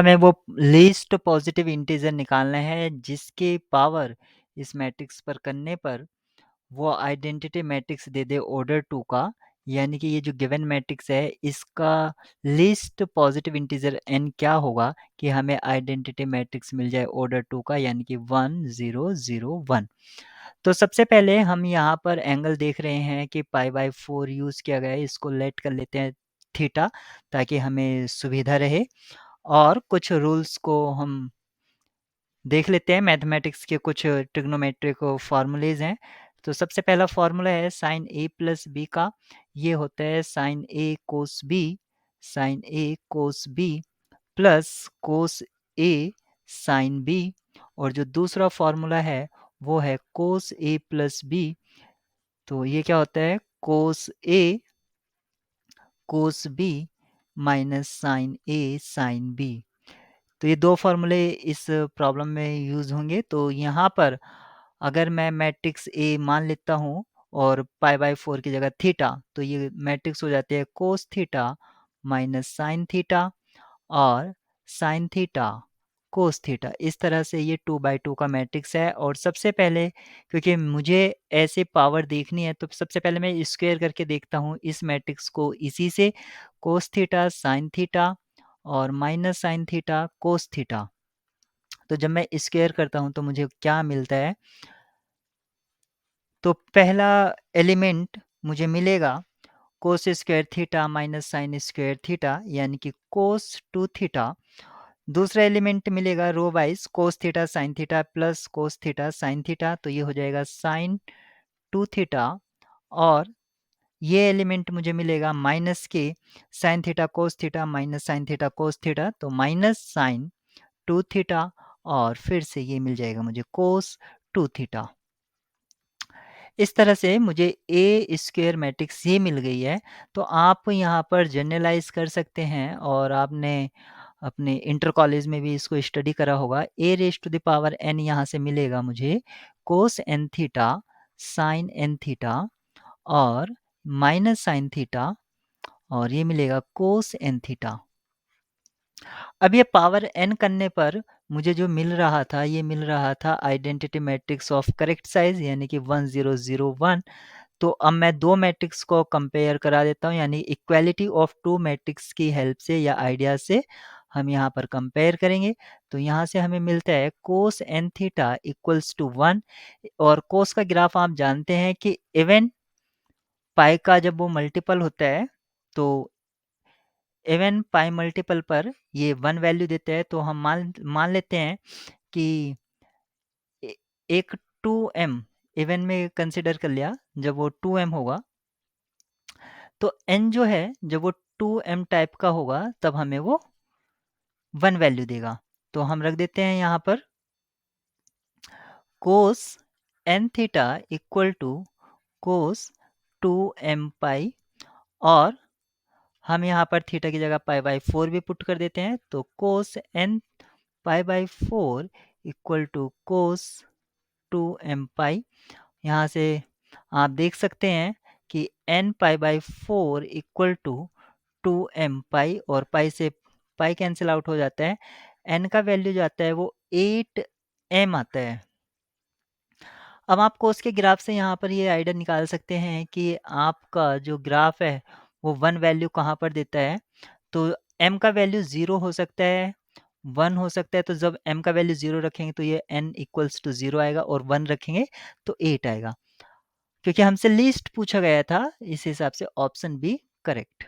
हमें वो least positive integer निकालना है जिसके पावर इस मैट्रिक्स पर करने पर वो आइडेंटिटी मैट्रिक्स दे दे ऑर्डर 2 का, यानी कि ये जो गिवन मैट्रिक्स है इसका लीस्ट पॉजिटिव इंटीजर n क्या होगा कि हमें आइडेंटिटी मैट्रिक्स मिल जाए ऑर्डर 2 का, यानी कि 1 0 0 1। तो सबसे पहले हम यहाँ पर एंगल देख रहे हैं कि π/4 यूज़ किया गया है, इसको लेट कर लेते हैं थीटा ताकि हमें सुविधा रहे। और कुछ रूल्स को हम देख लेते हैं, मैथमेटिक्स के कुछ ट्रिग्नोमेट्रिक फार्मूलेज हैं। तो सबसे पहला फार्मूला है साइन ए प्लस बी का, ये होता है साइन ए कोस बी, साइन ए कोस बी प्लस कोस ए साइन बी। और जो दूसरा फार्मूला है वो है कोस ए प्लस बी, तो ये क्या होता है कोस ए कोस बी माइनस साइन ए साइन बी। तो ये दो फॉर्मूले इस प्रॉब्लम में यूज़ होंगे। तो यहाँ पर अगर मैं मैट्रिक्स ए मान लेता हूँ और π/4 की जगह थीटा, तो ये मैट्रिक्स हो जाती है cos theta minus sine theta और साइन थीटा कोस थीटा। इस तरह से ये 2/2 का मैट्रिक्स है। और सबसे पहले क्योंकि मुझे ऐसे पावर देखनी है तो सबसे पहले मैं स्क्वायर करके देखता हूँ इस मैट्रिक्स को इसी से, कोस थीटा साइन थीटा और minus sine theta cos theta. तो जब मैं स्क्वायर करता हूँ तो मुझे क्या मिलता है, तो पहला एलिमेंट मुझे मिलेगा cos square theta minus sine square theta, यानी कि कोस 2 थीटा। दूसरा एलिमेंट मिलेगा row wise cos theta sine theta plus cos theta sine theta, तो ये हो जाएगा साइन 2 थीटा। और ये एलिमेंट मुझे मिलेगा माइनस के sine theta cos theta minus sine theta cos theta, तो माइनस साइन 2 थीटा। और फिर से ये मिल जाएगा मुझे कोस 2 थीटा। इस तरह से मुझे ए स्क्वायर मैट्रिक्स ये मिल गई है। तो आप यहाँ पर जनरलाइज कर सकते हैं और आपने अपने इंटर कॉलेज में भी इसको स्टडी करा होगा। A raise to the power n यहाँ से मिलेगा मुझे cos n theta sine n theta और माइनस साइन थीटा, और ये मिलेगा कोस n थीटा। अब ये पावर n करने पर मुझे जो मिल रहा था ये मिल रहा था identity matrix of correct size, यानी कि 1 0 0 1। तो अब मैं दो मैट्रिक्स को कंपेयर करा देता हूँ, यानी इक्वालिटी ऑफ टू मैट्रिक्स की हेल्प से या आइडिया से हम यहाँ पर कंपेयर करेंगे। तो यहाँ से हमें मिलता है कोस n थीटा इक्वल्स टू 1। और कोस का ग्राफ आप जानते हैं कि इवन पाई का जब वो मल्टीपल होता है तो इवन पाई मल्टीपल पर ये 1 वैल्यू देता है। तो हम मान लेते हैं कि एक 2m इवन में कंसिडर कर लिया, जब वो 2m होगा तो n जो है जब वो 2m टाइप का होगा तब हमें वो 1 वैल्यू देगा। तो हम रख देते हैं यहाँ पर cos n theta equal to cos 2m pi, और हम यहाँ पर थीटा की जगह π/4 भी पुट कर देते हैं। तो cos n π/4 equal to cos 2m pi. यहाँ से आप देख सकते हैं कि n π/4 equal to 2m pi, और पाई से पाई कैंसिल आउट हो जाता है। n का वैल्यू जो आता है वो 8m आता है। अब आप कोस के ग्राफ से यहाँ पर ये आइडिया निकाल सकते हैं कि आपका जो ग्राफ है वो 1 वैल्यू कहाँ पर देता है। तो m का वैल्यू 0 हो सकता है, 1 हो सकता है। तो जब m का वैल्यू 0 रखेंगे तो ये n इक्वल्स टू 0 आएगा, और 1 रखेंगे तो 8 आएगा। क्योंकि हमसे लीस्ट पूछा गया था, इस हिसाब से ऑप्शन बी करेक्ट।